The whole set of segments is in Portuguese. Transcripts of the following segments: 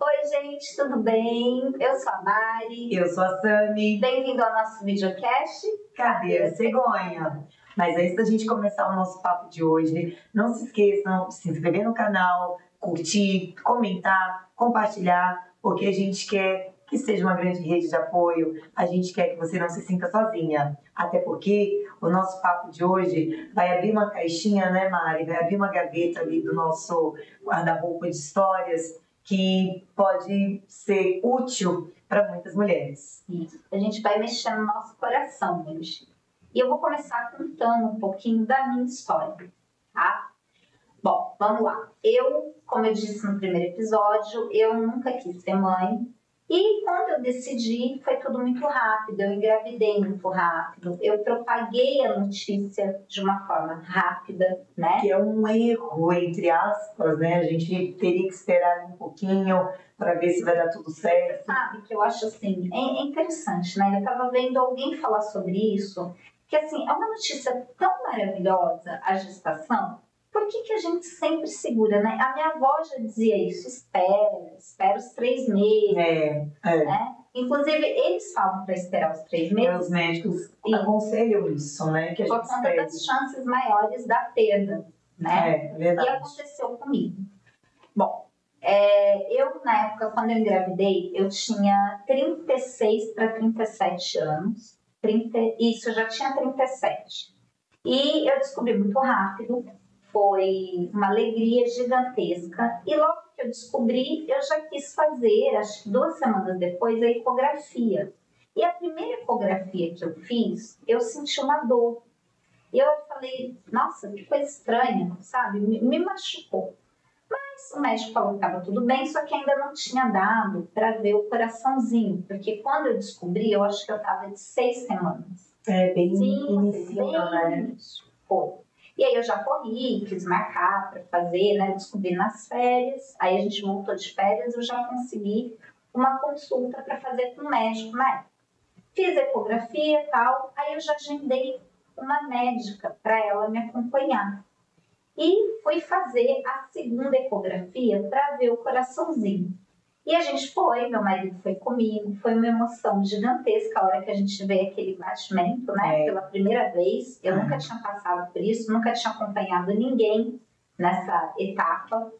Oi, gente, tudo bem? Eu sou a Mari. Eu sou a Sami. Bem-vindo ao nosso videocast. Cadê a cegonha? Mas antes da gente começar o nosso papo de hoje, não se esqueçam de se inscrever no canal, curtir, comentar, compartilhar, porque a gente quer que seja uma grande rede de apoio, a gente quer que você não se sinta sozinha. Até porque o nosso papo de hoje vai abrir uma caixinha, né, Mari? Vai abrir uma gaveta ali do nosso guarda-roupa de histórias que pode ser útil para muitas mulheres. Isso. A gente vai mexer no nosso coração hoje. E eu vou começar contando um pouquinho da minha história, tá? Bom, vamos lá. Como eu disse no primeiro episódio, eu nunca quis ser mãe. E quando eu decidi, foi tudo muito rápido. Eu engravidei muito rápido. Eu propaguei a notícia de uma forma rápida, né? Que é um erro, entre aspas, né? A gente teria que esperar um pouquinho para ver se vai dar tudo certo. Sabe, que eu acho assim, é interessante, né? Eu estava vendo alguém falar sobre isso, que assim, é uma notícia tão maravilhosa, a gestação. Por que a gente sempre segura, né? A minha avó já dizia isso, espera os 3 meses, né? Inclusive, eles falam para esperar os 3 meses. Os médicos aconselham isso, né? Que a gente por conta das chances maiores da perda, né? É verdade. E aconteceu comigo. Bom, eu na época, quando eu engravidei, eu tinha 36 para 37 anos. Isso, eu já tinha 37. E eu descobri muito rápido. Foi uma alegria gigantesca. E logo que eu descobri, eu já quis fazer, acho que 2 semanas depois, a ecografia. E a primeira ecografia que eu fiz, eu senti uma dor. E eu falei, nossa, que coisa estranha, sabe? Me machucou. Mas o médico falou que estava tudo bem, só que ainda não tinha dado para ver o coraçãozinho. Porque quando eu descobri, eu acho que eu estava de 6 semanas. Bem inicinho, né? Foi. E aí eu já corri, quis marcar para fazer, né? Descobri nas férias. Aí a gente voltou de férias, eu já consegui uma consulta para fazer com o médico, né? Fiz a ecografia e tal, aí eu já agendei uma médica para ela me acompanhar. E fui fazer a segunda ecografia para ver o coraçãozinho. E a gente foi, meu marido foi comigo, foi uma emoção gigantesca a hora que a gente vê aquele batimento, né? Pela primeira vez, eu nunca tinha passado por isso, nunca tinha acompanhado ninguém nessa etapa.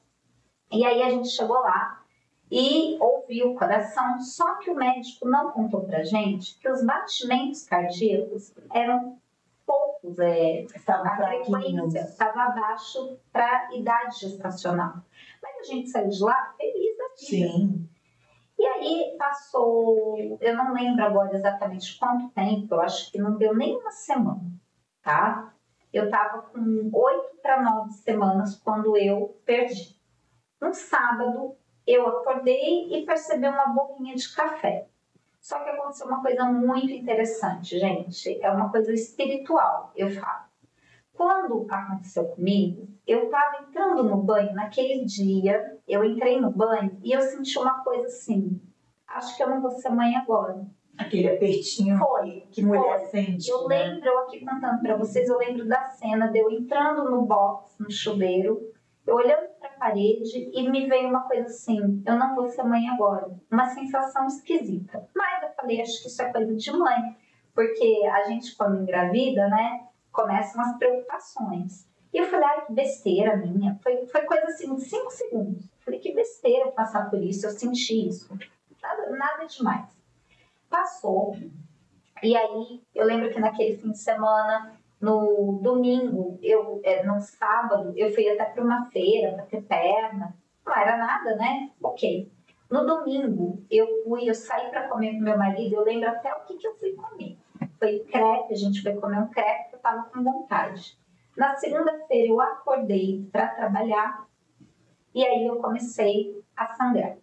E aí a gente chegou lá e ouviu o coração, só que o médico não contou pra gente que os batimentos cardíacos eram poucos, a frequência estava abaixo para a idade gestacional. Mas a gente saiu de lá feliz da vida. Sim. E aí passou, eu não lembro agora exatamente quanto tempo, eu acho que não deu nem uma semana, tá? Eu estava com 8 para 9 semanas quando eu perdi. Um sábado, eu acordei e percebi uma borrinha de café. Só que aconteceu uma coisa muito interessante, gente. É uma coisa espiritual, eu falo. Quando aconteceu comigo, eu estava entrando no banho naquele dia. Eu entrei no banho e eu senti uma coisa assim. Acho que eu não vou ser mãe agora. Aquele apertinho que mulher sente. Eu lembro, eu aqui contando para vocês, eu lembro da cena de eu entrando no box, no chuveiro, eu olhando para a parede e me veio uma coisa assim, eu não vou ser mãe agora. Uma sensação esquisita. Mas eu falei, acho que isso é coisa de mãe. Porque a gente, quando engravida, né, começam as preocupações. E eu falei, ai, que besteira minha. Foi coisa assim, de 5 segundos. Eu falei, que besteira passar por isso, eu senti isso. Nada demais. Passou. E aí, eu lembro que naquele fim de semana, no domingo, no sábado, eu fui até para uma feira para ter perna. Não era nada, né? Ok. No domingo, eu saí para comer com meu marido, eu lembro até o que eu fui comer. Foi crepe, a gente foi comer um crepe, eu estava com vontade. Na segunda-feira, eu acordei para trabalhar e aí eu comecei a sangrar.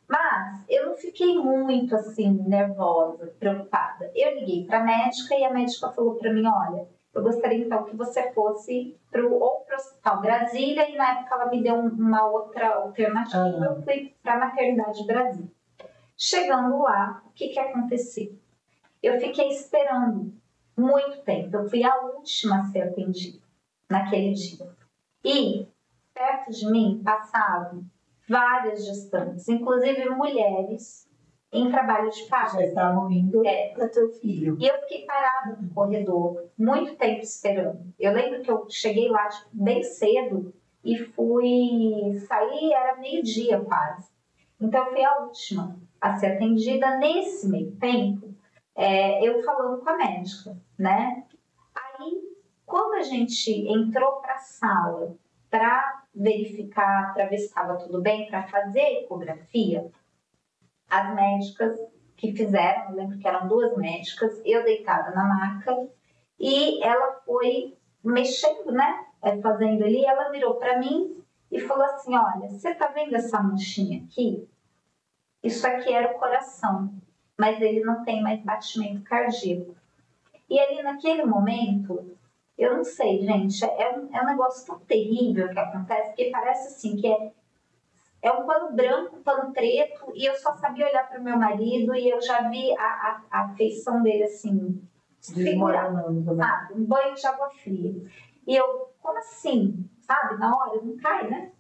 Mas eu não fiquei muito assim, nervosa, preocupada. Eu liguei para a médica e a médica falou para mim, olha, eu gostaria então que você fosse para o Hospital Brasília, e na época ela me deu uma outra alternativa, eu fui para a Maternidade Brasília. Chegando lá, o que aconteceu? Eu fiquei esperando muito tempo, eu fui a última a ser atendida naquele dia. E perto de mim passavam várias gestantes, inclusive mulheres em trabalho de parto. Já estavam indo para teu filho. E eu fiquei parada no corredor, muito tempo esperando. Eu lembro que eu cheguei lá bem cedo e sair era meio-dia quase. Então eu fui a última a ser atendida. Nesse meio tempo, eu falando com a médica, né? Aí, quando a gente entrou para a sala para verificar, para ver se estava tudo bem, para fazer a ecografia, as médicas que fizeram, eu lembro que eram 2 médicas, eu deitada na maca, e ela foi mexendo, né, fazendo ali, ela virou para mim e falou assim, olha, você tá vendo essa manchinha aqui? Isso aqui era o coração, mas ele não tem mais batimento cardíaco. E ali naquele momento, eu não sei, gente, é um negócio tão terrível que acontece, porque parece assim que é um pano branco, um pano preto, e eu só sabia olhar para o meu marido e eu já vi a feição dele assim, desfigurada, sabe? Um banho de água fria. E eu, como assim? Sabe? Na hora, não cai, né?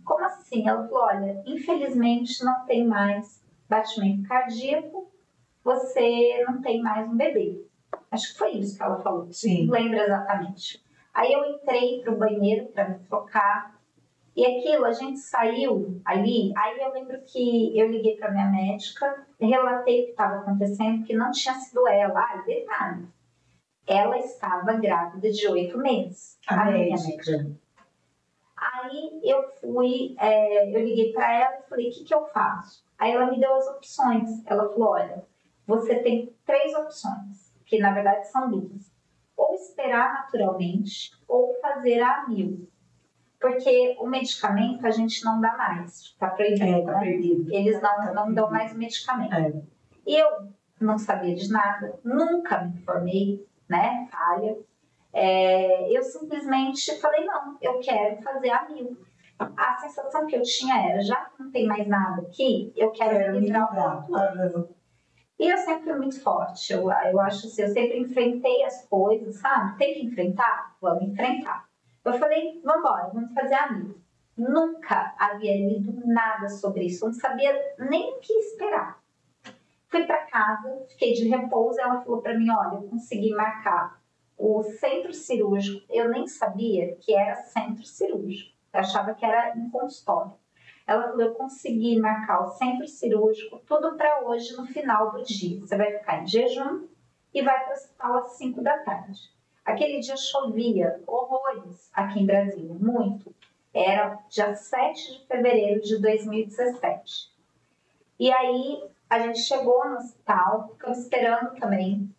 Como assim? Ela falou, olha, infelizmente não tem mais batimento cardíaco, você não tem mais um bebê. Acho que foi isso que ela falou. Sim. Não lembro exatamente. Aí eu entrei para o banheiro para me trocar. E aquilo, a gente saiu ali, aí eu lembro que eu liguei para minha médica, relatei o que estava acontecendo, que não tinha sido ela. Ah, detalhe, ela estava grávida de 8 meses. A médica. Aí eu liguei para ela e falei, o que eu faço? Aí ela me deu as opções. Ela falou, olha, você tem 3 opções, que na verdade são 2. Ou esperar naturalmente, ou fazer a 1000. Porque o medicamento a gente não dá mais, está proibido, tá proibido. Eles não dão mais o medicamento. E eu não sabia de nada, nunca me informei, né, falha. Eu simplesmente falei, não, eu quero fazer a 1000. A sensação que eu tinha era, já que não tem mais nada aqui, eu quero me livrar o quanto. E eu sempre fui muito forte, eu acho assim, eu sempre enfrentei as coisas, sabe? Tem que enfrentar? Vamos enfrentar. Eu falei, vamos fazer a 1000. Nunca havia lido nada sobre isso, eu não sabia nem o que esperar. Fui para casa, fiquei de repouso, ela falou para mim, olha, eu consegui marcar o centro cirúrgico. Eu nem sabia que era centro cirúrgico, eu achava que era em consultório. Ela falou, eu consegui marcar o centro cirúrgico, tudo para hoje no final do dia. Você vai ficar em jejum e vai para o hospital às 5 da tarde. Aquele dia chovia horrores aqui em Brasília, muito. Era dia 7 de fevereiro de 2017. E aí a gente chegou no hospital, ficamos esperando também.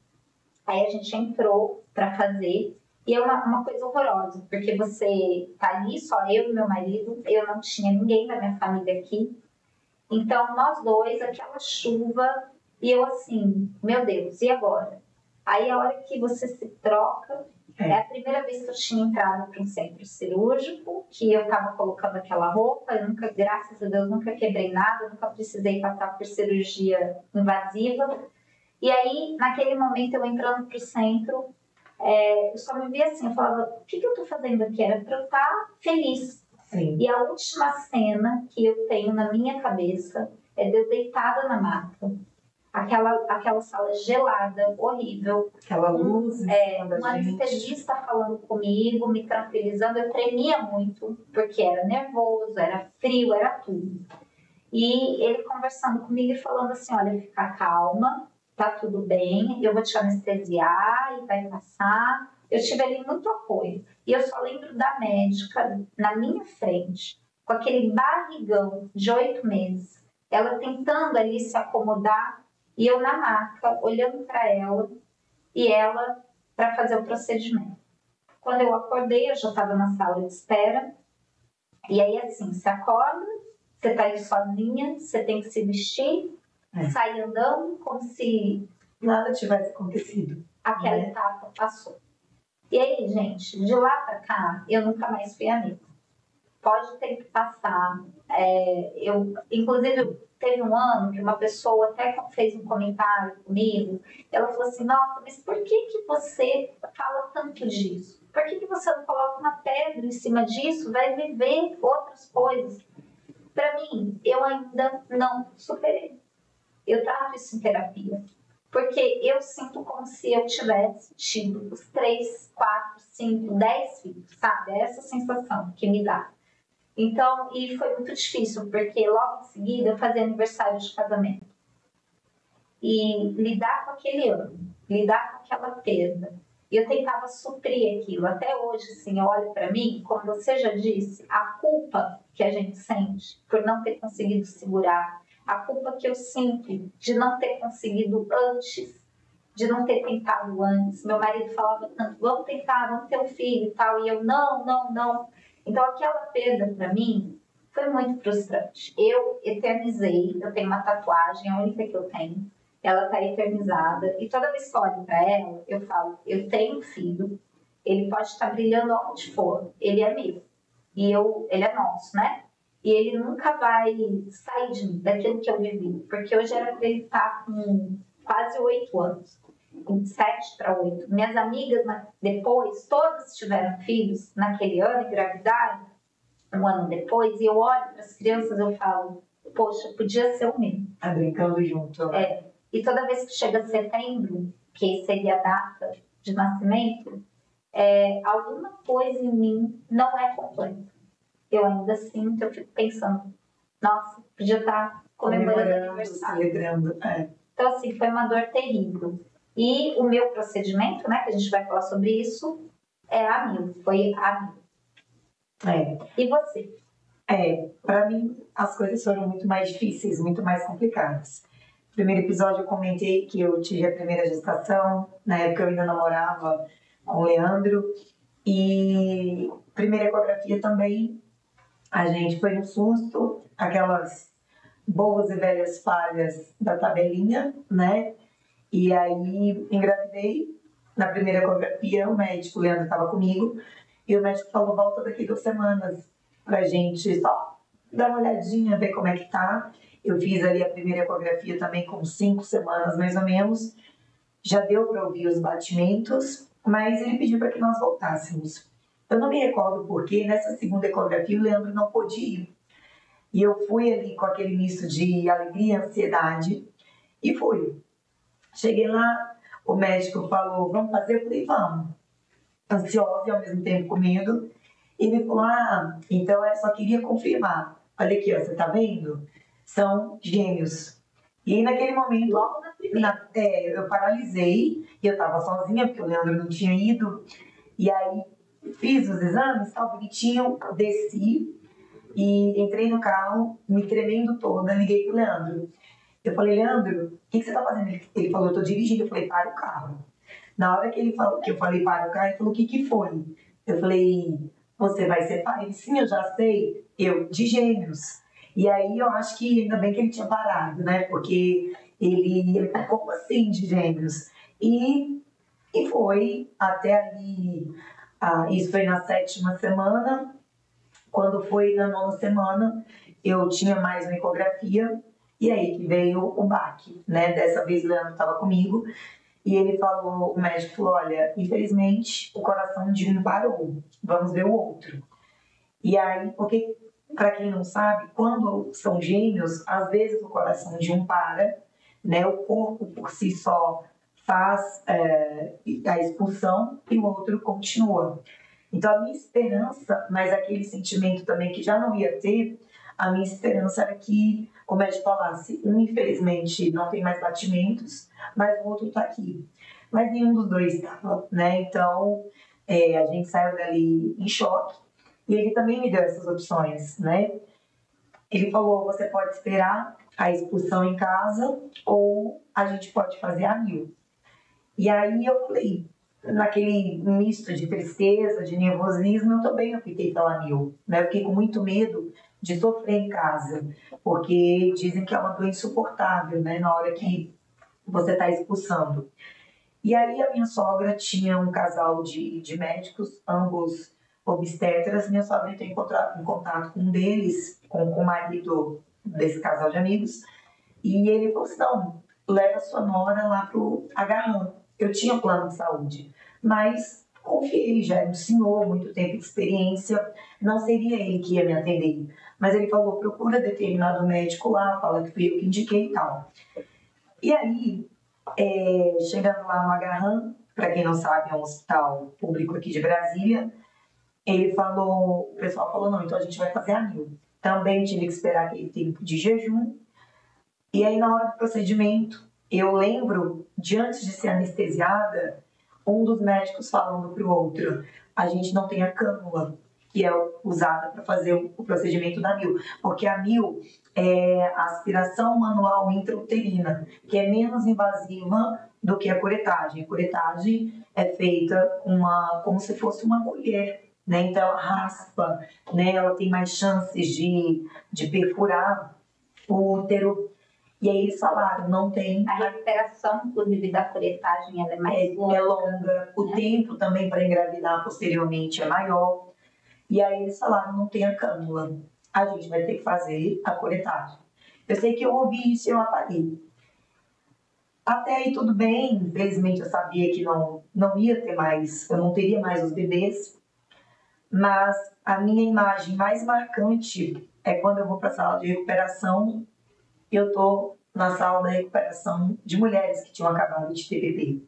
Aí a gente entrou para fazer. E é uma coisa horrorosa, porque você tá ali, só eu e meu marido, eu não tinha ninguém da minha família aqui. Então, nós 2, aquela chuva, e eu assim, meu Deus, e agora? Aí, a hora que você se troca, é a primeira vez que eu tinha entrado para um centro cirúrgico, que eu tava colocando aquela roupa, eu nunca, graças a Deus, nunca quebrei nada, nunca precisei passar por cirurgia invasiva. E aí, naquele momento, eu entrando pro centro, eu só me via assim, eu falava, o que eu tô fazendo aqui? Era pra eu estar feliz. Sim. E a última cena que eu tenho na minha cabeça é de eu deitada na maca, aquela sala gelada, horrível. Aquela luz. Um anestesista falando comigo, me tranquilizando, eu tremia muito, porque era nervoso, era frio, era tudo. E ele conversando comigo e falando assim, olha, fica calma, tá tudo bem, eu vou te anestesiar e vai passar. Eu tive ali muito apoio. E eu só lembro da médica na minha frente, com aquele barrigão de 8 meses, ela tentando ali se acomodar e eu na maca, olhando para ela e ela para fazer o procedimento. Quando eu acordei, eu já estava na sala de espera. E aí, assim, você acorda, você tá ali sozinha, você tem que se vestir, sair andando como se nada tivesse acontecido. Aquela etapa passou. E aí, gente, de lá pra cá, eu nunca mais fui a mesma. Pode ter que passar. Inclusive, teve um ano que uma pessoa até fez um comentário comigo. Ela falou assim, nossa, mas por que você fala tanto disso? Por que você não coloca uma pedra em cima disso? Vai viver outras coisas. Para mim, mim, eu ainda não superei. Eu trato isso em terapia. Porque eu sinto como se eu tivesse tido os 3, 4, 5, 10 filhos, sabe? É essa sensação que me dá. Então, e foi muito difícil, porque logo em seguida eu fazia aniversário de casamento. E lidar com aquele ano, lidar com aquela perda. E eu tentava suprir aquilo. Até hoje, assim, eu olho para mim, como você já disse, a culpa que a gente sente por não ter conseguido segurar, a culpa que eu sinto de não ter conseguido antes, de não ter tentado antes. Meu marido falava tanto, vamos tentar, vamos ter um filho e tal, e eu, não. Então, aquela perda para mim foi muito frustrante. Eu eternizei, eu tenho uma tatuagem, a única que eu tenho, ela tá eternizada, e toda vez que eu olho para ela, eu falo, eu tenho um filho, ele pode estar brilhando onde for, ele é meu, e ele é nosso, né? E ele nunca vai sair de mim, daquilo que eu vivi, porque hoje era para ele estar com quase 8 anos, 7 para 8. Minhas amigas, depois, todas tiveram filhos naquele ano, engravidaram, um ano depois, e eu olho para as crianças e eu falo, poxa, podia ser o meu. Tá brincando junto, né? É. E toda vez que chega setembro, que seria a data de nascimento, alguma coisa em mim não é completa. Eu ainda sinto, eu fico pensando, nossa, podia estar comemorando aniversário. Celebrando, Então, assim, foi uma dor terrível. E o meu procedimento, né, que a gente vai falar sobre isso, é a mil, foi a mil. E você? Para mim, as coisas foram muito mais difíceis, muito mais complicadas. No primeiro episódio eu comentei que eu tive a primeira gestação, na época eu ainda namorava com o Leandro, e primeira ecografia também, a gente foi um susto, aquelas boas e velhas falhas da tabelinha, né? E aí engravidei, na primeira ecografia o médico, o Leandro estava comigo, e o médico falou, volta daqui 2 semanas, pra gente só dar uma olhadinha, ver como é que tá. Eu fiz ali a primeira ecografia também com 5 semanas, mais ou menos. Já deu para ouvir os batimentos, mas ele pediu para que nós voltássemos. Eu não me recordo porque nessa segunda ecografia o Leandro não pôde ir. E eu fui ali com aquele misto de alegria e ansiedade e fui. Cheguei lá, o médico falou, vamos fazer? Eu falei, vamos. Ansiosa e ao mesmo tempo com medo. E ele falou, então eu só queria confirmar. Olha aqui, ó, você tá vendo? São gêmeos. E aí, naquele momento, logo na primeira, eu paralisei, e eu tava sozinha, porque o Leandro não tinha ido. E aí, fiz os exames, tal, bonitinho, desci, e entrei no carro, me tremendo toda, liguei pro Leandro. Eu falei, Leandro, o que você tá fazendo? Ele falou, eu tô dirigindo. Eu falei, para o carro. Na hora que ele falou, que eu falei, para o carro, ele falou, o que foi? Eu falei, você vai ser pai? Ele, sim, eu já sei. Eu, de gêmeos. E aí eu acho que ainda bem que ele tinha parado, né? Porque ele como assim de gêmeos? E foi até ali, isso foi na 7ª semana. Quando foi na 9ª semana, eu tinha mais uma ecografia. E aí que veio o baque, né? Dessa vez o Leandro estava comigo. E ele falou, o médico falou, olha, infelizmente o coração de um parou, vamos ver o outro. E aí, porque, para quem não sabe, quando são gêmeos, às vezes o coração de um para, né? O corpo por si só faz a expulsão e o outro continua. Então a minha esperança, mas aquele sentimento também que já não ia ter, a minha esperança era que o médico falasse, infelizmente não tem mais batimentos, mas o outro está aqui. Mas nenhum dos dois estava, né? Então a gente saiu dali em choque. E ele também me deu essas opções, né? Ele falou, você pode esperar a expulsão em casa ou a gente pode fazer a mil. E aí eu falei, naquele misto de tristeza, de nervosismo, eu também optei pela mil, né? Eu fiquei com muito medo de sofrer em casa, porque dizem que é uma dor insuportável, né? Na hora que você está expulsando. E aí a minha sogra tinha um casal de médicos, ambos obstetras. Minha sogra entrou em contato com um deles, com o marido desse casal de amigos, e ele falou assim, não, leva sua nora lá pro agarrão. Eu tinha plano de saúde, mas confiei, já era um senhor, muito tempo de experiência, não seria ele que ia me atender. mas ele falou, procura determinado médico lá, fala que fui eu que indiquei e tal. E aí, chegando lá no Agarran, para quem não sabe, é um hospital público aqui de Brasília, o pessoal falou, não, então a gente vai fazer a 1000. Também tive que esperar aquele tempo de jejum. E aí, na hora do procedimento, eu lembro de antes de ser anestesiada, um dos médicos falando para o outro, a gente não tem a cânula que é usada para fazer o procedimento da 1000, porque a 1000 é a aspiração manual intrauterina, que é menos invasiva do que a curetagem. A curetagem é feita como se fosse uma colher, né? Então ela raspa, né? Ela tem mais chances de perfurar o útero. E aí eles falaram, não tem... A recuperação, inclusive, da curetagem, ela é mais longa. É longa. O tempo também para engravidar posteriormente é maior. E aí eles falaram, não tem a cânula. A gente vai ter que fazer a curetagem. Eu sei que eu ouvi isso e eu apaguei. Até aí tudo bem. Infelizmente eu sabia que não ia ter mais, eu não teria mais os bebês. Mas a minha imagem mais marcante é quando eu vou para a sala de recuperação. Eu tô na sala da recuperação de mulheres que tinham acabado de ter bebê.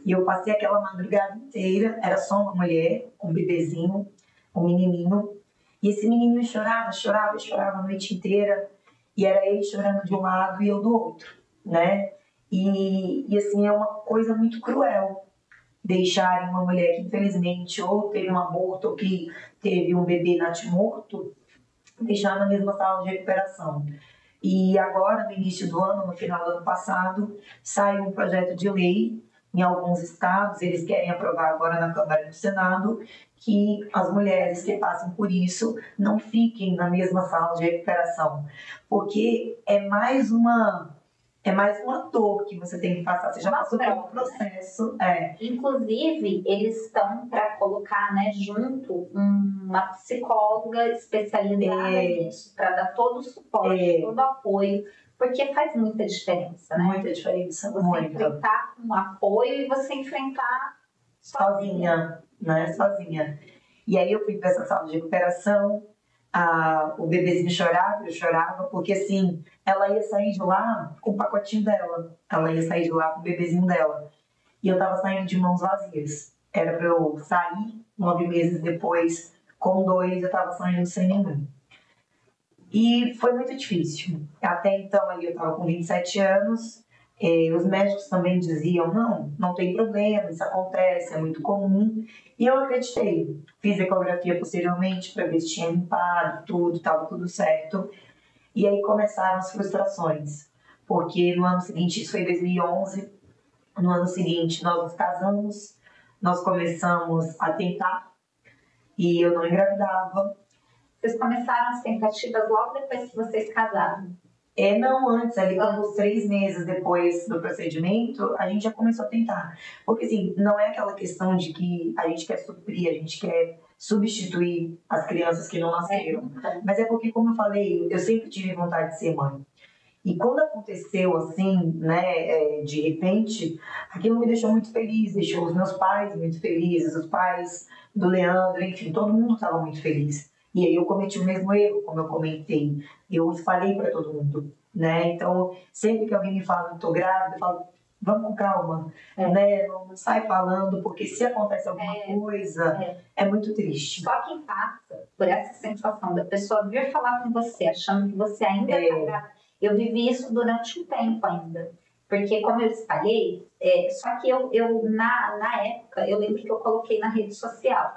E eu passei aquela madrugada inteira, era só uma mulher, um bebezinho, um menininho. E esse menininho chorava a noite inteira. E era ele chorando de um lado e eu do outro, né? E assim, é uma coisa muito cruel deixarem uma mulher que infelizmente ou teve um aborto ou que teve um bebê natimorto, deixar na mesma sala de recuperação. E agora, no início do ano, no final do ano passado, saiu um projeto de lei em alguns estados, eles querem aprovar agora na Câmara e no Senado, que as mulheres que passam por isso não fiquem na mesma sala de recuperação, porque é mais uma dor que você tem que passar, você já passou por um processo. Inclusive, eles estão para colocar, né, junto uma psicóloga especializada nisso, para dar todo o suporte, todo o apoio, porque faz muita diferença, né? Muita diferença, você enfrentar com apoio e você enfrentar sozinha, né? Sozinha. E aí eu fui para essa sala de recuperação, o bebezinho chorava, eu chorava, porque assim, ela ia sair de lá com o pacotinho dela, ela ia sair de lá com o bebezinho dela. E eu tava saindo de mãos vazias. Era para eu sair 9 meses depois, com 2, eu tava saindo sem nenhum. E foi muito difícil. Até então, ali eu tava com 27 anos, os médicos também diziam, não tem problema, isso acontece, é muito comum. E eu acreditei. Fiz ecografia posteriormente para ver se tinha limpado tudo, estava tudo certo. E aí começaram as frustrações. Porque no ano seguinte, isso foi em 2011, no ano seguinte nós nos casamos, nós começamos a tentar e eu não engravidava. Vocês começaram as tentativas logo depois que vocês casaram? Não, antes, ali uns 3 meses depois do procedimento, a gente já começou a tentar. Porque, assim, não é aquela questão de que a gente quer suprir, a gente quer substituir as crianças que não nasceram. Mas é porque, como eu falei, eu sempre tive vontade de ser mãe. E quando aconteceu assim, né, de repente, aquilo me deixou muito feliz, deixou os meus pais muito felizes, os pais do Leandro, enfim, todo mundo estava muito feliz. E aí eu cometi o mesmo erro, como eu comentei. Eu espalhei para todo mundo, né? Então, sempre que alguém me fala que estou grávida, eu falo, vamos com calma, né? Não sai falando, porque se acontece alguma coisa, é muito triste. Só quem passa por essa sensação da pessoa vir falar com você, achando que você ainda está grávida. Eu vivi isso durante um tempo ainda. Porque, como eu espalhei, só que eu na época, eu lembro que eu coloquei na rede social.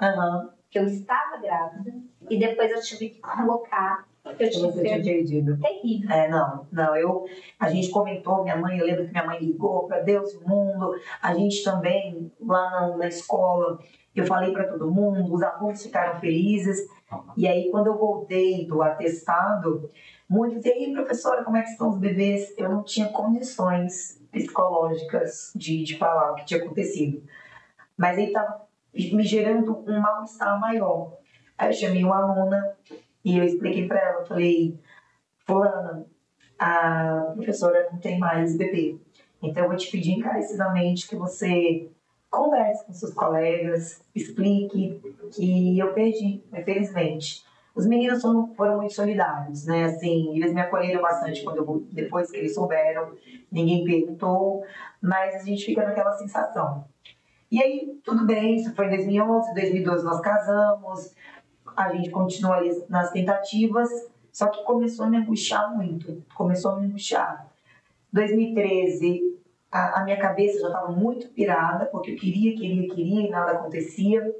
Que eu estava grávida e depois eu tive que colocar que eu tinha perdido. Terrível. A gente comentou, eu lembro que minha mãe ligou para Deus e o mundo, a gente também, lá na escola, eu falei para todo mundo, os alunos ficaram felizes, e aí quando eu voltei do atestado, muitos, e aí professora, como é que estão os bebês? Eu não tinha condições psicológicas de falar o que tinha acontecido, mas aí estava me gerando um mal-estar maior. Aí eu chamei uma aluna e eu expliquei para ela, falei, fulana, a professora não tem mais bebê, então eu vou te pedir encarecidamente que você converse com seus colegas, explique que eu perdi, infelizmente. Os meninos foram muito solidários, né? Assim, eles me acolheram bastante depois que eles souberam, ninguém perguntou, mas a gente fica naquela sensação. E aí, tudo bem, isso foi em 2011, 2012 nós casamos, a gente continua ali nas tentativas, só que começou a me angustiar muito, começou a me angustiar. 2013, a minha cabeça já estava muito pirada, porque eu queria e nada acontecia.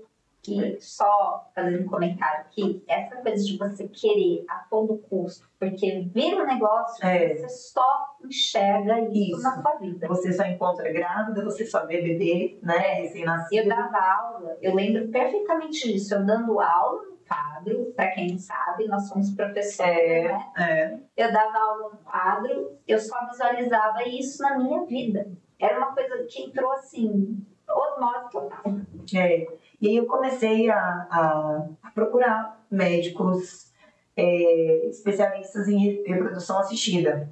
E só fazendo um comentário aqui, essa coisa de você querer a todo custo, porque vira um negócio que você só enxerga isso na sua vida. Você só encontra grávida, você só vê bebê, né, recém-nascido. Eu dava aula, eu lembro perfeitamente disso, eu dando aula no quadro, para quem não sabe, nós somos professores, né? Eu dava aula no quadro, eu só visualizava isso na minha vida. Era uma coisa que entrou assim, osmose total. E aí eu comecei a procurar médicos especialistas em reprodução assistida.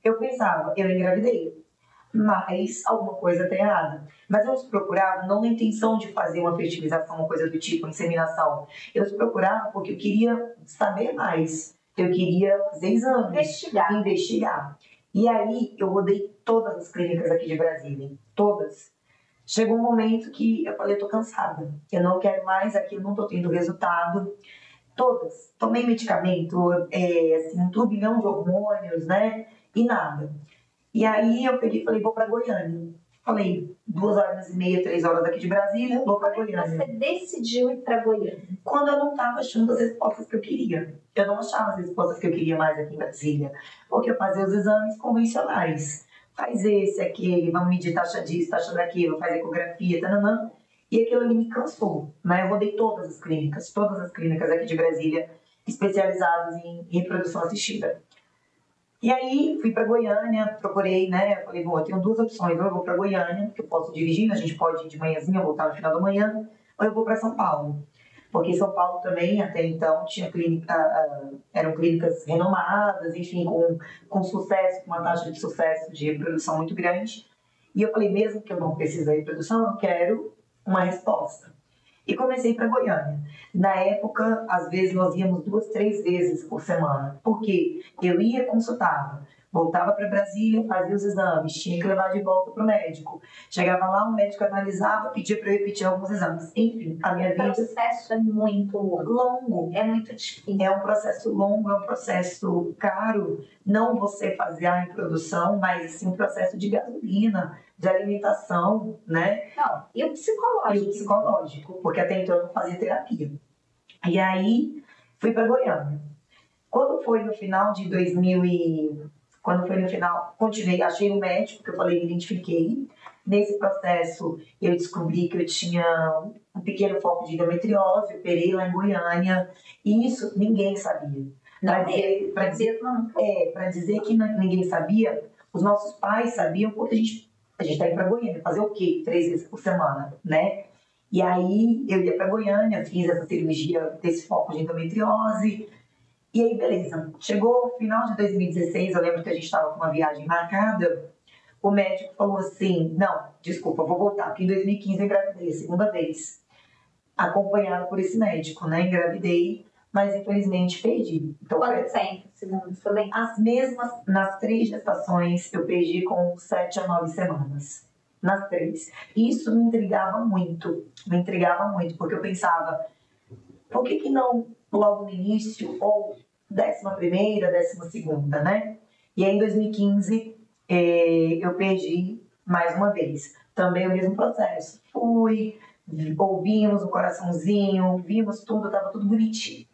Eu pensava, eu engravidei, mas alguma coisa está errada. Mas eu os procurava não na intenção de fazer uma fertilização, uma coisa do tipo, inseminação. Eu os procurava porque eu queria saber mais. Eu queria fazer exames. Investigar. E aí eu rodei todas as clínicas aqui de Brasília. Todas. Chegou um momento que eu falei, eu tô cansada. Eu não quero mais aqui, eu não tô tendo resultado. Todas. Tomei medicamento, assim, um turbilhão de hormônios, né? E nada. E aí eu peguei e falei, vou pra Goiânia. Falei, 2h30, 3 horas daqui de Brasília, vou pra Goiânia. Você decidiu ir pra Goiânia? Quando eu não tava achando as respostas que eu queria. Eu não achava as respostas que eu queria mais aqui em Brasília. Porque eu fazia os exames convencionais. Faz esse, aquele, vamos medir taxa disso, taxa daquilo, faz ecografia, tananã. E aquilo ali me cansou, né? Eu rodei todas as clínicas aqui de Brasília, especializadas em reprodução assistida. E aí, fui para Goiânia, procurei, né? Falei, bom, eu tenho duas opções. Ou eu vou para Goiânia, que eu posso dirigir, a gente pode ir de manhãzinha, voltar no final da manhã, ou eu vou para São Paulo. Porque São Paulo também, até então, tinha eram clínicas renomadas, enfim, com sucesso, com uma taxa de sucesso de reprodução muito grande. E eu falei, mesmo que eu não precise de reprodução, eu quero uma resposta. E comecei para Goiânia. Na época, às vezes, nós íamos 2, 3 vezes por semana. Por quê? Eu ia, consultava, voltava para Brasília, fazia os exames, tinha que levar de volta para o médico. Chegava lá, o médico analisava, pedia para eu repetir alguns exames. Enfim, a minha vida... O processo é muito longo, é muito difícil. É um processo longo, é um processo caro. Não você fazer a reprodução, mas sim um processo de gasolina, de alimentação, né? Não, e o psicológico. E o psicológico, porque até então eu não fazia terapia. E aí, fui para Goiânia. Quando foi no final de 2000 Quando foi no final, continuei, achei um médico, que eu falei, me identifiquei. Nesse processo, eu descobri que eu tinha um pequeno foco de endometriose, operei lá em Goiânia. E isso ninguém sabia. Para dizer que ninguém sabia, os nossos pais sabiam, porque a gente tá indo para Goiânia, fazer o quê? 3 vezes por semana, né? E aí eu ia para Goiânia, fiz essa cirurgia desse foco de endometriose. E aí, beleza. Chegou o final de 2016, eu lembro que a gente estava com uma viagem marcada. O médico falou assim: não, desculpa, vou voltar, porque em 2015 eu engravidei, a segunda vez. Acompanhada por esse médico, né? Engravidei, mas infelizmente perdi. Então, quanto tempo, segundo você lembra? As mesmas, nas 3 gestações, eu perdi com 7 a 9 semanas. Nas 3. Isso me intrigava muito, porque eu pensava, por que não logo no início, ou 11ª, 12ª, né? E aí em 2015 eu perdi mais uma vez. Também o mesmo processo. Fui, ouvimos o coraçãozinho, vimos tudo, estava tudo bonitinho.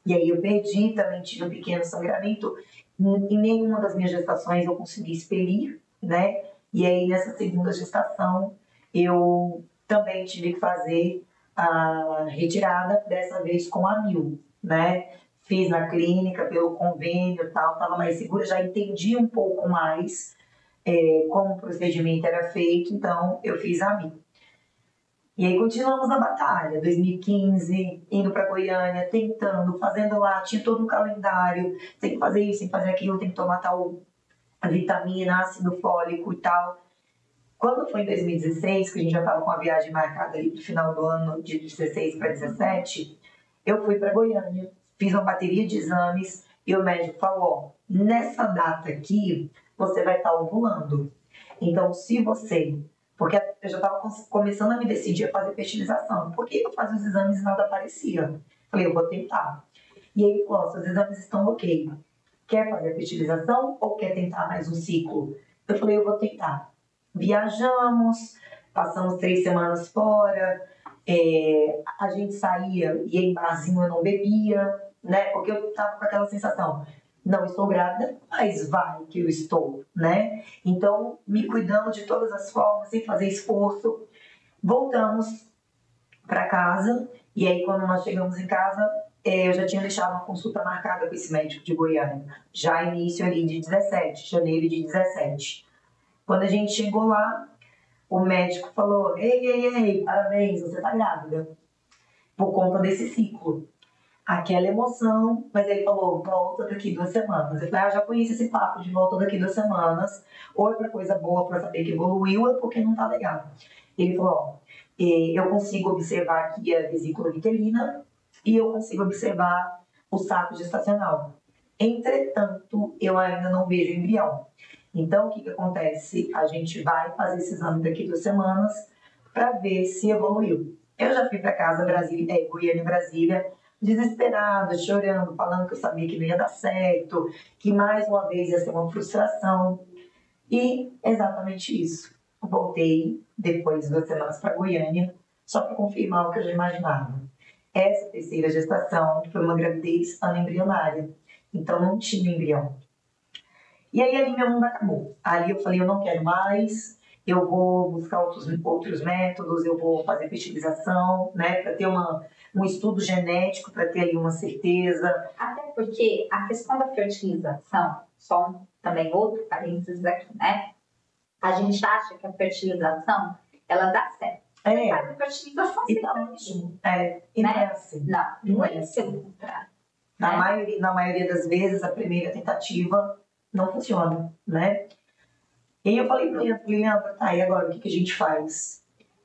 E aí eu perdi, também tive um pequeno sangramento. Em nenhuma das minhas gestações eu consegui expelir, né? E aí nessa segunda gestação eu também tive que fazer a retirada, dessa vez com a Mil, né? Fiz na clínica, pelo convênio e tal, estava mais segura, já entendi um pouco mais como o procedimento era feito, então eu fiz a Mil. E aí continuamos na batalha, 2015, indo para Goiânia, tentando, fazendo lá, tinha todo um calendário, tem que fazer isso, tem que fazer aquilo, tem que tomar tal vitamina, ácido fólico e tal. Quando foi em 2016, que a gente já estava com a viagem marcada ali pro final do ano, de 16 para 17, eu fui para Goiânia. fiz uma bateria de exames e o médico falou, ó, nessa data aqui, você vai estar ovulando. Então, se você... Porque eu já estava começando a me decidir a fazer fertilização. Por que eu fazia os exames e nada aparecia? Falei, eu vou tentar. E aí ele falou, seus exames estão ok. Quer fazer a fertilização ou quer tentar mais um ciclo? Eu falei, eu vou tentar. Viajamos, passamos 3 semanas fora, a gente saía, ia em barzinho, eu não bebia, né? Porque eu tava com aquela sensação, não estou grávida, mas vai que eu estou, né? Então, me cuidando de todas as formas, sem fazer esforço. Voltamos para casa, e aí quando nós chegamos em casa, eu já tinha deixado uma consulta marcada com esse médico de Goiânia, já início ali de 17, janeiro de 17. Quando a gente chegou lá, o médico falou, ei, parabéns, você tá grávida, por conta desse ciclo. Aquela emoção, mas ele falou, volta daqui 2 semanas. Eu falei, eu já conheço esse papo de volta daqui 2 semanas, outra coisa boa para saber que evoluiu é porque não tá legal. Ele falou, ó, eu consigo observar aqui a vesícula vitelina e eu consigo observar o saco gestacional. Entretanto, eu ainda não vejo embrião. Então, o que acontece? A gente vai fazer esse exame daqui 2 semanas para ver se evoluiu. Eu já fui para casa, Goiânia e Brasília, desesperada, chorando, falando que eu sabia que não ia dar certo, que mais uma vez ia ser uma frustração. E exatamente isso. Voltei depois de 2 semanas para Goiânia, só para confirmar o que eu já imaginava. Essa terceira gestação foi uma gravidez anembrionária, então não tinha embrião. E aí ali meu mundo acabou. Ali eu falei, eu não quero mais, eu vou buscar outros métodos, eu vou fazer fertilização, né, para ter um estudo genético, para ter ali uma certeza. Até porque a questão da fertilização, também outro parênteses aqui, né? A gente acha que a fertilização, ela dá certo. Faz a fertilização e tá ótimo. E não é assim. Não é assim. Na maioria das vezes, a primeira tentativa não funciona, né? E aí eu falei para ele, Leandro, tá, e agora o que a gente faz?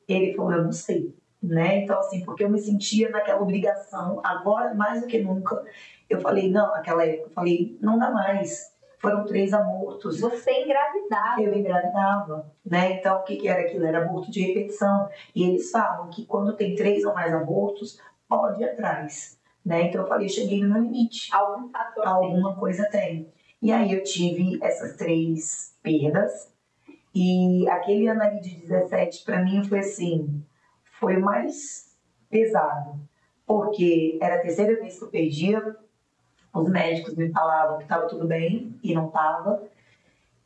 Ele falou, eu não sei, né? Então, assim, porque eu me sentia naquela obrigação, agora mais do que nunca, eu falei, naquela época, eu falei, não dá mais. Foram 3 abortos. Você engravidava. Eu engravidava, né? Então, o que era aquilo? Era aborto de repetição. E eles falam que quando tem 3 ou mais abortos, pode ir atrás, né? Então, eu falei, eu cheguei no meu limite. Algum fator Alguma coisa tem. E aí, eu tive essas 3 perdas. E aquele ano ali de 17, para mim, foi assim, foi o mais pesado. Porque era a terceira vez que eu perdia. Os médicos me falavam que estava tudo bem e não estava.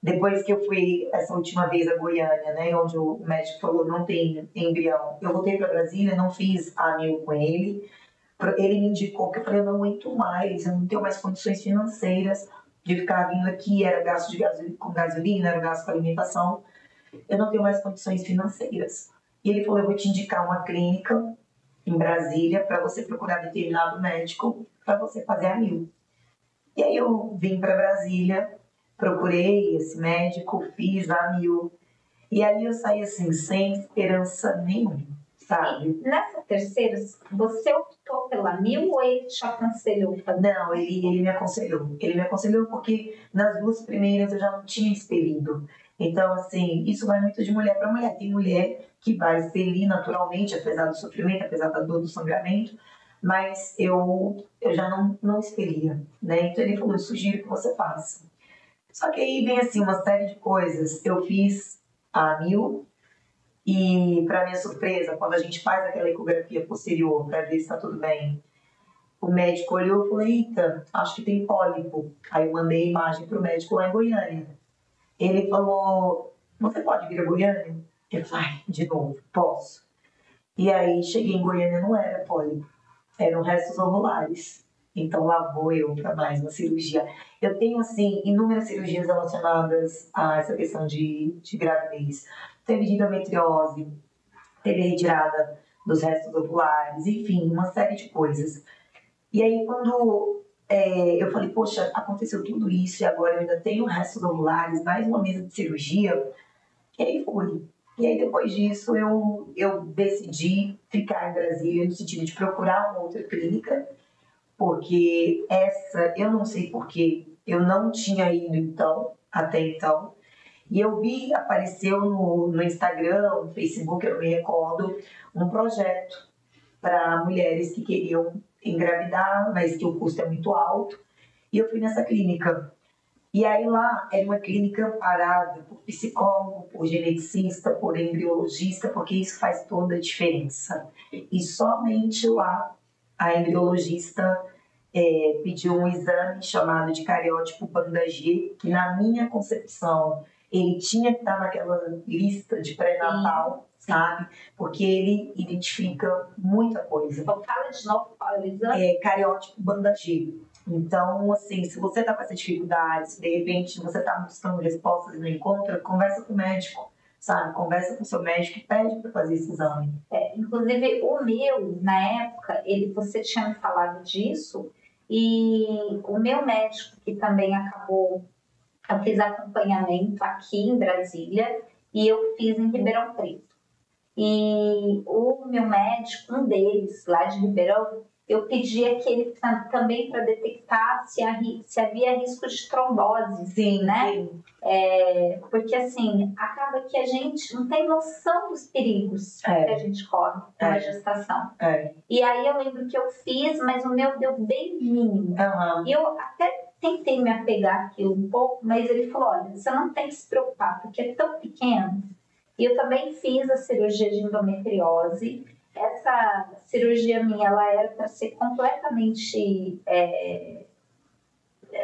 Depois que eu fui essa última vez a Goiânia, né, onde o médico falou não tem embrião, eu voltei para Brasília, não fiz a ANIL com ele. Ele me indicou que eu falei, eu não aguento mais, eu não tenho mais condições financeiras de ficar vindo aqui, era gasto com gasolina, era gasto com alimentação, eu não tenho mais condições financeiras. E ele falou, eu vou te indicar uma clínica em Brasília para você procurar determinado médico para você fazer a ANIL. E aí eu vim para Brasília, procurei esse médico, fiz a ANIL. E ali eu saí assim, sem esperança nenhuma, sabe? E nessa terceira, você optou pela ANIL ou ele te aconselhou? Não, ele me aconselhou. Ele me aconselhou porque nas 2 primeiras eu já não tinha expelido. Então, assim, isso vai muito de mulher para mulher. Tem mulher que vai expelir naturalmente, apesar do sofrimento, apesar da dor do sangramento, mas eu já não expelia, né? Então ele falou, eu sugiro que você faça. Só que aí vem assim uma série de coisas. Eu fiz a ANIL e, para minha surpresa, quando a gente faz aquela ecografia posterior para ver se está tudo bem, o médico olhou e falou, eita, acho que tem pólipo. Aí eu mandei a imagem para o médico lá em Goiânia. Ele falou, você pode vir a Goiânia? Eu falei, de novo, posso. E aí cheguei em Goiânia, não era pólipo. Eram restos ovulares. Então lá vou eu para mais uma cirurgia. Eu tenho, assim, inúmeras cirurgias relacionadas a essa questão de gravidez. Teve de endometriose, teve retirada dos restos ovulares, enfim, uma série de coisas. E aí quando eu falei, poxa, aconteceu tudo isso e agora eu ainda tenho restos ovulares, mais uma mesa de cirurgia, e aí fui. E aí, depois disso, eu decidi ficar em Brasília, no sentido de procurar uma outra clínica porque eu não sei porquê, eu não tinha ido até então, e eu vi, apareceu no Instagram, no Facebook, eu não me recordo, um projeto para mulheres que queriam engravidar, mas que o custo é muito alto, e eu fui nessa clínica. E aí lá é uma clínica amparada por psicólogo, por geneticista, por embriologista, porque isso faz toda a diferença. E somente lá a embriologista pediu um exame chamado de cariótipo banda G, que na minha concepção ele tinha que estar naquela lista de pré-natal, sabe? Porque ele identifica muita coisa. Então fala de novo qual é o exame? Cariótipo banda G. Então, assim, se você está com essa dificuldade, se de repente você está buscando respostas e não encontra, conversa com o médico, sabe? Conversa com o seu médico e pede para fazer esse exame. Inclusive, o meu, na época, você tinha me falado disso, e o meu médico, que também eu fiz acompanhamento aqui em Brasília, e eu fiz em Ribeirão Preto. E o meu médico, um deles, lá de Ribeirão, eu pedia que ele também para detectar se havia risco de trombose. Sim, né? Sim. Porque assim, acaba que a gente não tem noção dos perigos que a gente corre com a gestação. E aí eu lembro que eu fiz, mas o meu deu bem mínimo. E eu até tentei me apegar aquilo um pouco, mas ele falou, olha, você não tem que se preocupar, porque é tão pequeno. E eu também fiz a cirurgia de endometriose. Essa cirurgia minha, ela era para ser completamente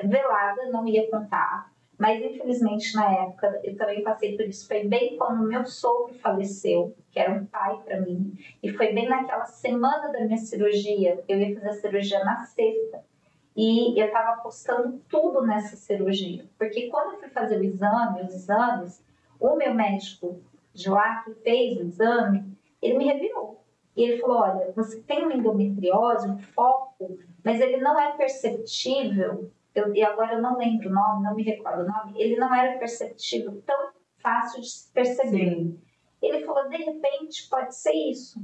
velada, não ia contar. Mas, infelizmente, na época, eu também passei por isso. Foi bem quando meu sogro faleceu, que era um pai para mim. E foi bem naquela semana da minha cirurgia. Eu ia fazer a cirurgia na sexta. E eu estava apostando tudo nessa cirurgia. Porque quando eu fui fazer os exames, o meu médico de lá, que fez o exame, ele me revirou. E ele falou, olha, você tem uma endometriose, um foco, mas ele não é perceptível. E agora eu não lembro o nome, não me recordo o nome. Ele não era perceptível, tão fácil de se perceber. Sim. Ele falou, de repente, pode ser isso,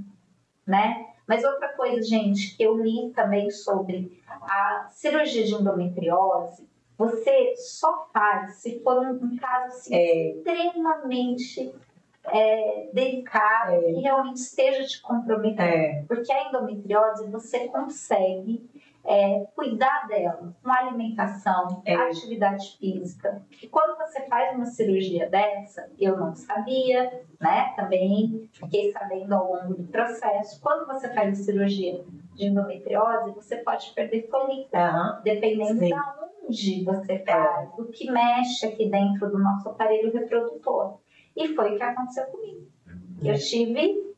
né? Mas outra coisa, gente, que eu li também sobre a cirurgia de endometriose, você só faz se for um caso assim, extremamente delicado, que realmente esteja te comprometendo. Porque a endometriose, você consegue cuidar dela com alimentação, atividade física. E quando você faz uma cirurgia dessa, eu não sabia, né? Também fiquei sabendo ao longo do processo. Quando você faz a cirurgia de endometriose, você pode perder folículo, dependendo de onde você faz, do que mexe aqui dentro do nosso aparelho reprodutor. E foi o que aconteceu comigo. Eu tive,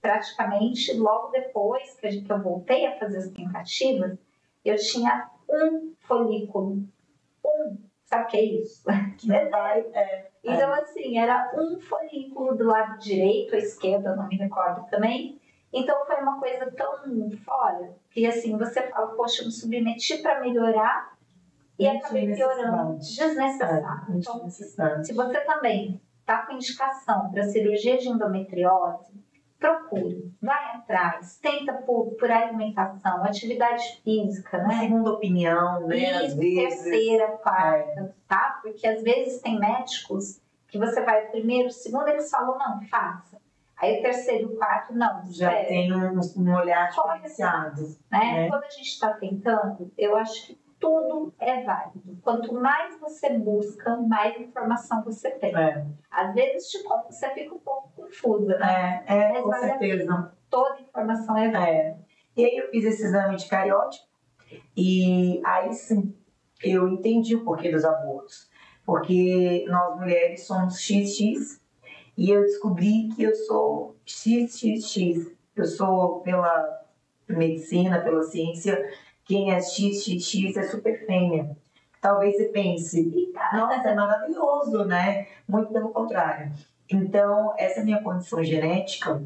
praticamente, logo depois que eu voltei a fazer as tentativas, eu tinha um folículo. Sabe o que é isso? Então, assim, era um folículo do lado direito, à esquerda, não me recordo também. Então, foi uma coisa tão fora, que assim, você fala, poxa, eu me submeti para melhorar, e acabei piorando. Desnecessário. Então, se você também está com indicação para cirurgia de endometriose, procure, vai atrás, tenta por alimentação, atividade física, né? Segunda opinião, né? Isso, terceira, quarta, tá? Porque às vezes tem médicos que você vai primeiro, segundo, eles falam, não, faça. Aí o terceiro, quarto, não. Já tem um olhar diferenciado. Né? Quando a gente está tentando, eu acho que tudo é válido. Quanto mais você busca, mais informação você tem. Às vezes, você fica um pouco confusa, né? Mas com certeza. Toda informação é válida. E aí eu fiz esse exame de cariótipo e aí sim, eu entendi o porquê dos abortos. Porque nós mulheres somos XX e eu descobri que eu sou XXX. Eu sou, pela medicina, pela ciência, quem é XXX é super fêmea. Talvez você pense, nossa, é maravilhoso, né? Muito pelo contrário. Então, essa minha condição genética,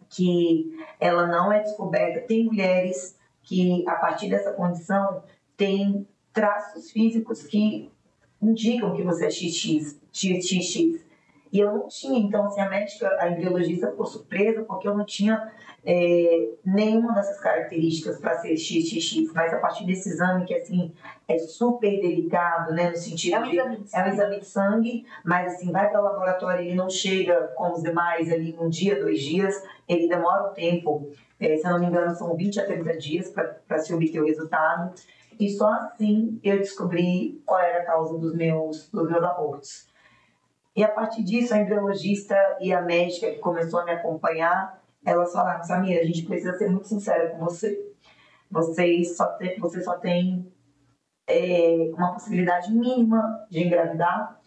que ela não é descoberta, tem mulheres que, a partir dessa condição, têm traços físicos que indicam que você é XX. E eu não tinha, então, assim, a médica, a embriologista ficou surpresa porque eu não tinha nenhuma dessas características para ser XXX, mas a partir desse exame que, assim, é super delicado, né, no sentido é um exame de sangue. É um exame de sangue, mas, assim, vai para o laboratório, ele não chega com os demais ali um dia, 2 dias, ele demora um tempo, se eu não me engano, são 20 a 30 dias para se obter o resultado, e só assim eu descobri qual era a causa dos meus abortos. E a partir disso, a embriologista e a médica que começou a me acompanhar, elas falaram: Samira, a gente precisa ser muito sincera com você. Você só tem uma possibilidade mínima de engravidar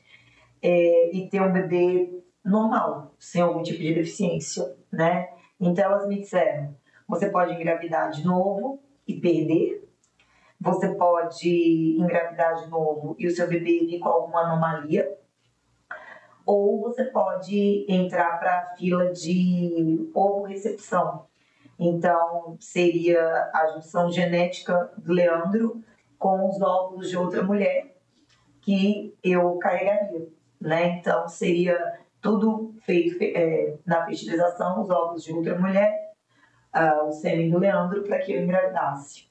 e ter um bebê normal, sem algum tipo de deficiência, né? Então elas me disseram: você pode engravidar de novo e perder, você pode engravidar de novo e o seu bebê vir com alguma anomalia, ou você pode entrar para a fila de ovo-recepção. Então, seria a junção genética do Leandro com os óvulos de outra mulher que eu carregaria, né? Então, seria tudo feito na fertilização, os óvulos de outra mulher, o sêmen do Leandro, para que eu engravidasse.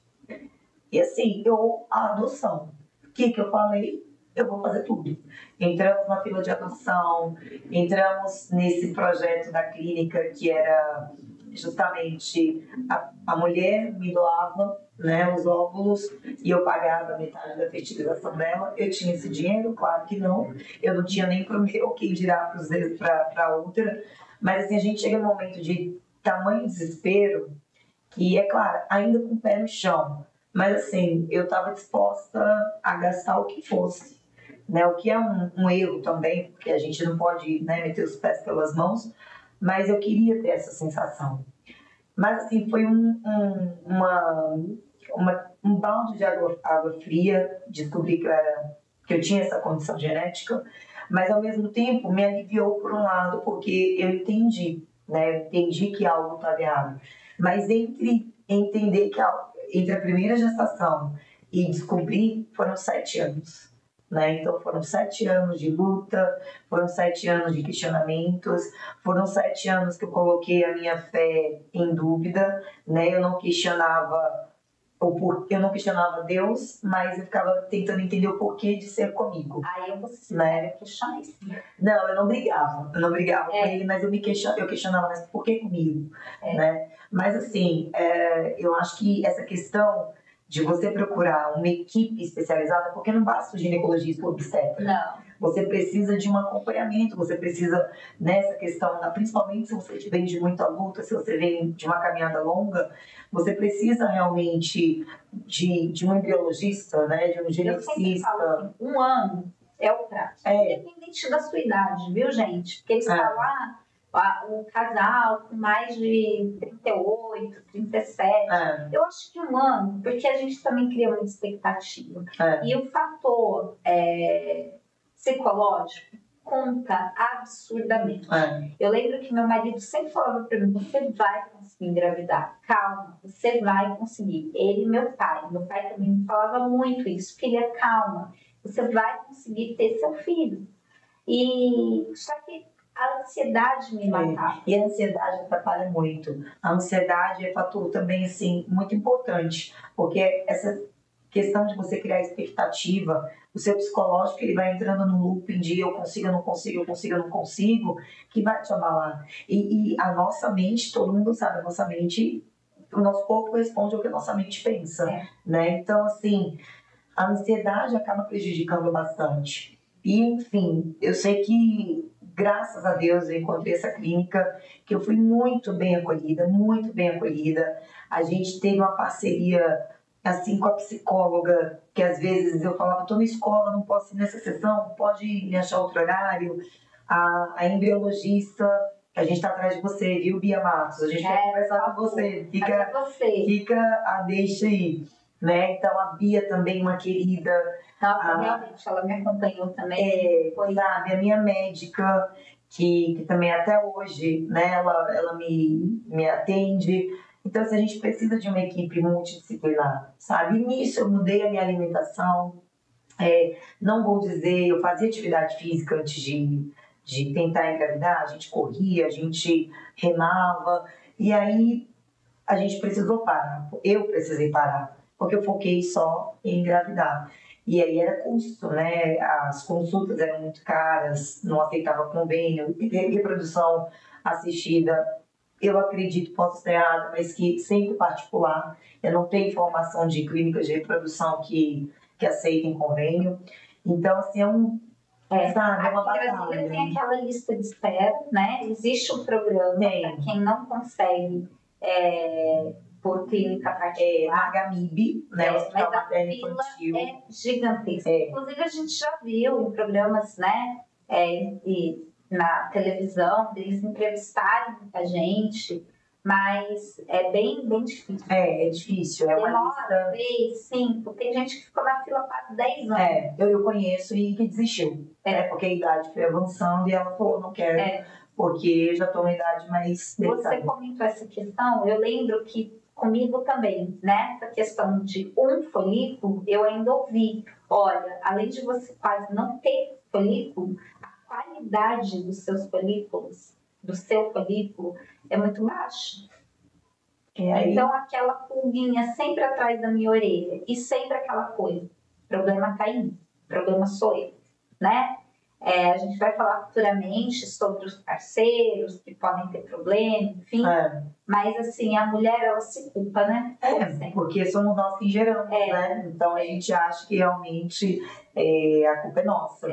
E assim, a adoção. O que eu falei? Eu vou fazer tudo. Entramos na fila de adoção, entramos nesse projeto da clínica que era justamente a mulher me doava, né, os óvulos e eu pagava metade da fertilização dela. Eu tinha esse dinheiro? Claro que não. Eu não tinha nem para o meu, quem dirá para a outra. Mas assim, a gente chega num momento de tamanho desespero que, é claro, ainda com o pé no chão, mas assim, eu estava disposta a gastar o que fosse, né? O que é um erro também, porque a gente não pode, né, meter os pés pelas mãos, mas eu queria ter essa sensação. Mas assim, foi um balde de água fria, descobri que eu tinha essa condição genética, mas ao mesmo tempo me aliviou por um lado, porque eu entendi, né? Eu entendi que algo estava errado. Mas entender que entre a primeira gestação e descobrir foram 7 anos. Né? Então foram 7 anos de luta, foram 7 anos de questionamentos, foram 7 anos que eu coloquei a minha fé em dúvida, né? Eu não questionava Deus, mas eu ficava tentando entender o porquê de ser comigo. Aí eu vou ser sincera, questionei sim. Não, eu não brigava com ele, mas eu questionava, mas por que comigo? Né? Mas assim, eu acho que essa questão de você procurar uma equipe especializada, porque não basta o ginecologista ou obstetra. Não. Você precisa de um acompanhamento, você precisa, nessa questão, principalmente se você vem de muita luta, se você vem de uma caminhada longa, você precisa realmente de um embriologista, né, de um geneticista. Eu sempre falo assim, 1 ano é o prazo, independente da sua idade, viu, gente? Porque eles falam, um casal com mais de 38, 37. Eu acho que 1 ano, porque a gente também cria muita expectativa. E o fator psicológico conta absurdamente. Eu lembro que meu marido sempre falava para mim: você vai conseguir engravidar, calma, você vai conseguir. Ele e meu pai também me falava muito isso, filha, calma, você vai conseguir ter seu filho. E só que a ansiedade me matava. E a ansiedade atrapalha muito. A ansiedade é fator também, assim, muito importante, porque essa questão de você criar expectativa, o seu psicológico, ele vai entrando no looping de eu consigo, eu não consigo, eu consigo, eu não consigo, que vai te abalar. E a nossa mente, todo mundo sabe, a nossa mente, o nosso corpo responde ao que a nossa mente pensa, né? Então, assim, a ansiedade acaba prejudicando bastante. E, enfim, eu sei que, graças a Deus, eu encontrei essa clínica, que eu fui muito bem acolhida, muito bem acolhida. A gente teve uma parceria, assim, com a psicóloga, que às vezes eu falava: estou na escola, não posso ir nessa sessão, pode me achar outro horário. A embriologista, a gente está atrás de você, viu, Bia Matos? A gente quer conversar com você. Fica a deixa aí. Né? Então, a Bia também, uma querida. Nossa, realmente, ela me acompanhou também. Sabe, a minha médica, que também até hoje, né, ela me atende. Então, assim, a gente precisa de uma equipe multidisciplinar, sabe? E nisso eu mudei a minha alimentação. Não vou dizer, eu fazia atividade física antes de de tentar engravidar, a gente corria, a gente remava, e aí a gente precisou parar. Eu precisei parar, porque eu foquei só em engravidar. E aí era custo, né? As consultas eram muito caras, não aceitava convênio, reprodução assistida. Eu acredito, posso estar errada, mas que sempre particular. Eu não tenho informação de clínicas de reprodução que aceitem convênio. Então, assim, sabe, é uma Aqui em Brasília tem aquela lista de espera, né? Existe um programa para quem não consegue por clínica particular. HMIB, né? Hospital Materno Infantil. É gigantesca. Inclusive, a gente já viu em programas, né? E na televisão, eles entrevistarem muita gente, mas é bem difícil. É difícil. É uma lista... 3, 5. Tem gente que ficou na fila quase 10 anos. Eu conheço e que desistiu. Porque a idade foi avançando e ela falou, não quero, porque já estou na idade mais... Você comentou essa questão, eu lembro que comigo também, né? Essa questão de um folículo, eu ainda ouvi. Olha, além de você quase não ter folículo, a qualidade dos seus folículos, do seu folículo, é muito baixa. Então, aquela pulguinha sempre atrás da minha orelha e sempre aquela coisa. O problema tá em mim, o problema sou eu, né? A gente vai falar futuramente sobre os parceiros que podem ter problema, enfim. Mas, assim, a mulher, ela se culpa, né? Porque somos nós que geramos, né? Então, a gente acha que realmente a culpa é nossa.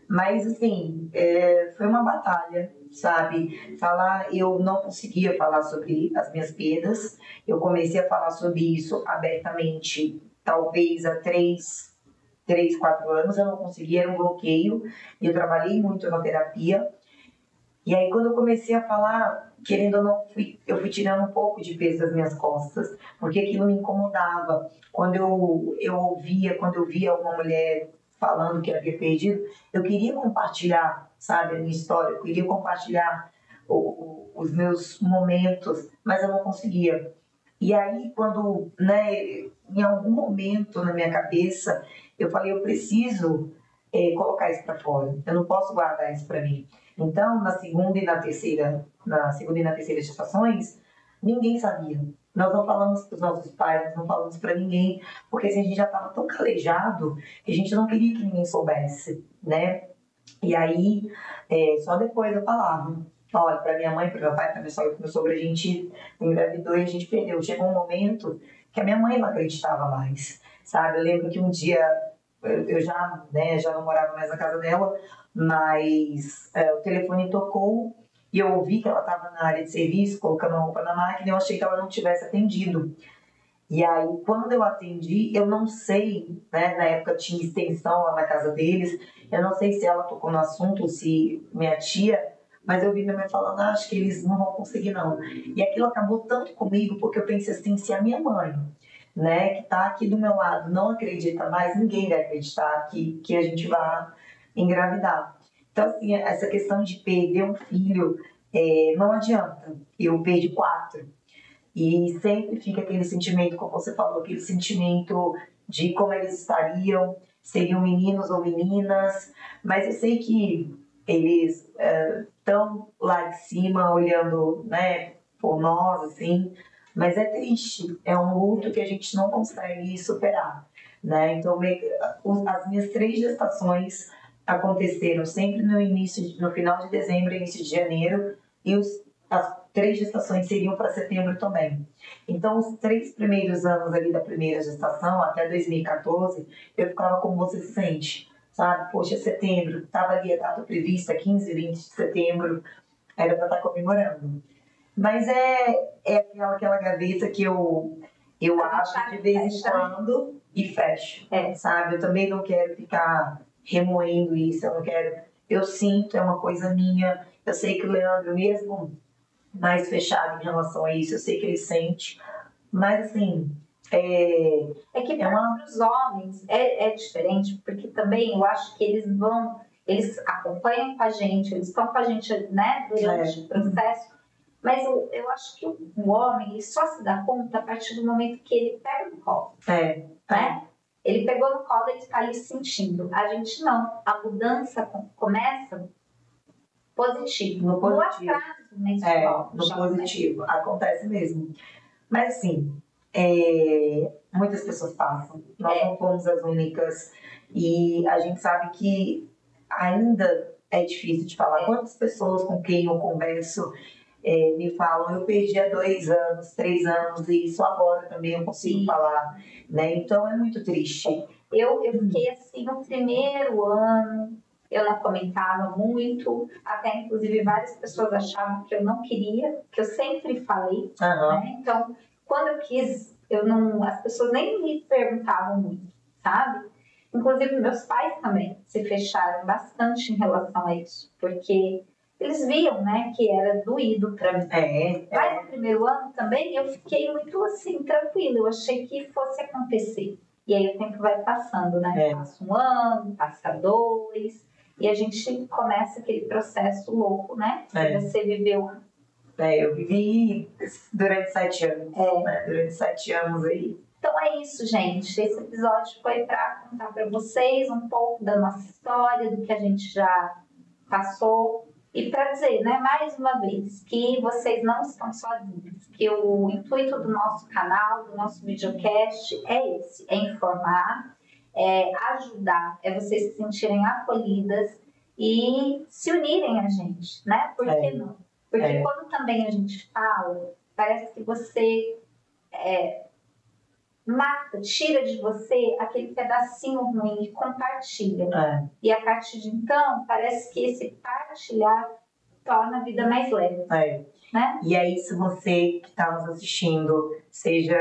Mas, assim, foi uma batalha, sabe? Eu não conseguia falar sobre as minhas perdas. Eu comecei a falar sobre isso abertamente, talvez há 3, 4 anos. Eu não conseguia, era um bloqueio. Eu trabalhei muito na terapia. E aí, quando eu comecei a falar, querendo ou não, eu fui tirando um pouco de peso das minhas costas, porque aquilo me incomodava. Quando eu via alguma mulher falando que havia perdido, eu queria compartilhar, sabe, a minha história, eu queria compartilhar os meus momentos, mas eu não conseguia. E aí, quando, né, em algum momento na minha cabeça, eu falei, eu preciso colocar isso para fora, eu não posso guardar isso para mim. Então, na segunda e na terceira gestações, ninguém sabia. Nós não falamos para os nossos pais, nós não falamos para ninguém, porque assim, a gente já estava tão calejado que a gente não queria que ninguém soubesse, né? E aí, só depois eu falava. Olha, para minha mãe, para meu pai, para minha sogra, para meu sogro, a gente engravidou e a gente perdeu. Chegou um momento que a minha mãe não acreditava mais, sabe? Eu lembro que um dia, eu já não morava mais na casa dela, mas o telefone tocou e eu ouvi que ela estava na área de serviço, colocando a roupa na máquina, e eu achei que ela não tivesse atendido. E aí, quando eu atendi, eu não sei, né, na época tinha extensão lá na casa deles, eu não sei se ela tocou no assunto ou se minha tia, mas eu vi minha mãe falando, acho que eles não vão conseguir não. E aquilo acabou tanto comigo, porque eu pensei assim, se a minha mãe, né, que está aqui do meu lado, não acredita mais, ninguém vai acreditar que a gente vai engravidar. Então, assim, essa questão de perder um filho, não adianta. Eu perdi 4. E sempre fica aquele sentimento, como você falou, aquele sentimento de como eles estariam, seriam meninos ou meninas. Mas eu sei que eles estão lá de cima, olhando, né, por nós, assim. Mas é triste, é um luto que a gente não consegue superar, né? Então, as minhas 3 gestações aconteceram sempre no final de dezembro, início de janeiro, e as 3 gestações seriam para setembro também. Então, os 3 primeiros anos ali da primeira gestação, até 2014, eu ficava como você se sente, sabe? Poxa, setembro, estava ali a data prevista, 15, 20 de setembro, era para estar comemorando. Mas é aquela gaveta que eu abro de vez em quando e fecho, sabe? Eu também não quero ficar remoendo isso, eu não quero... Eu sinto, é uma coisa minha. Eu sei que o Leandro, mesmo mais fechado em relação a isso, eu sei que ele sente. Mas, assim... que para os homens é diferente, porque também eu acho que eles acompanham com a gente, eles estão com a gente, né, durante o processo. Mas eu acho que o homem ele só se dá conta a partir do momento que ele pega no colo. Né? Ele pegou no colo e ele está ali sentindo. A gente não. A mudança começa positivo. No positivo. No atraso menstrual. No positivo. Acontece mesmo. Mas assim, muitas pessoas passam. Nós não fomos as únicas. E a gente sabe que ainda é difícil de falar. Quantas pessoas com quem eu converso me falam, eu perdi há 2 anos, 3 anos, e só agora também eu consigo falar, né? Então é muito triste. Eu fiquei assim no primeiro ano, eu não comentava muito, até inclusive várias pessoas achavam que eu não queria, que eu sempre falei, né? Então, quando eu quis, as pessoas nem me perguntavam muito, sabe? Inclusive meus pais também se fecharam bastante em relação a isso, porque eles viam, né, que era doído para mim. Mas no primeiro ano também eu fiquei muito assim, tranquila. Eu achei que fosse acontecer. E aí o tempo vai passando, né? Passa 1 ano, passa 2, e a gente começa aquele processo louco, né? Que você viveu. Eu vivi durante 7 anos. Né? Durante 7 anos aí. Então é isso, gente. Esse episódio foi para contar para vocês um pouco da nossa história, do que a gente já passou. E para dizer, né, mais uma vez, que vocês não estão sozinhos, que o intuito do nosso canal, do nosso videocast é esse, é informar, é ajudar, é vocês se sentirem acolhidas e se unirem a gente, né? Por que não? Porque quando também a gente fala, parece que você mata, tira de você aquele pedacinho ruim e compartilha. E a partir de então, parece que esse partilhar torna a vida mais leve. Né? E aí, se você que está nos assistindo, seja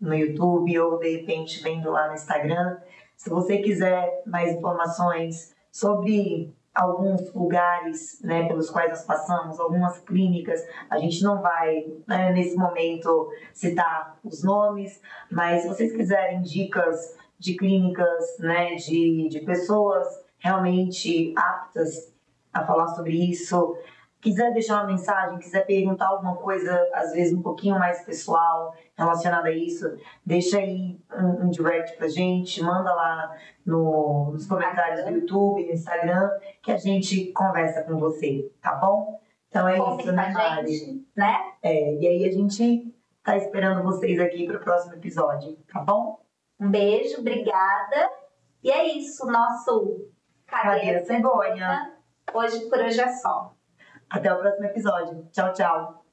no YouTube ou de repente vendo lá no Instagram, se você quiser mais informações sobre alguns lugares, né, pelos quais nós passamos, algumas clínicas, a gente não vai, né, nesse momento citar os nomes, mas se vocês quiserem dicas de clínicas, né, de pessoas realmente aptas a falar sobre isso, quiser deixar uma mensagem, quiser perguntar alguma coisa, às vezes um pouquinho mais pessoal relacionada a isso, deixa aí um direct pra gente, manda lá nos comentários do YouTube, no Instagram, que a gente conversa com você, tá bom? Então é isso, né, Mari? Né? E aí a gente tá esperando vocês aqui pro próximo episódio, tá bom? Um beijo, obrigada. E é isso, nosso Cadeira Cegonha. Hoje por hoje é só. Até o próximo episódio. Tchau, tchau.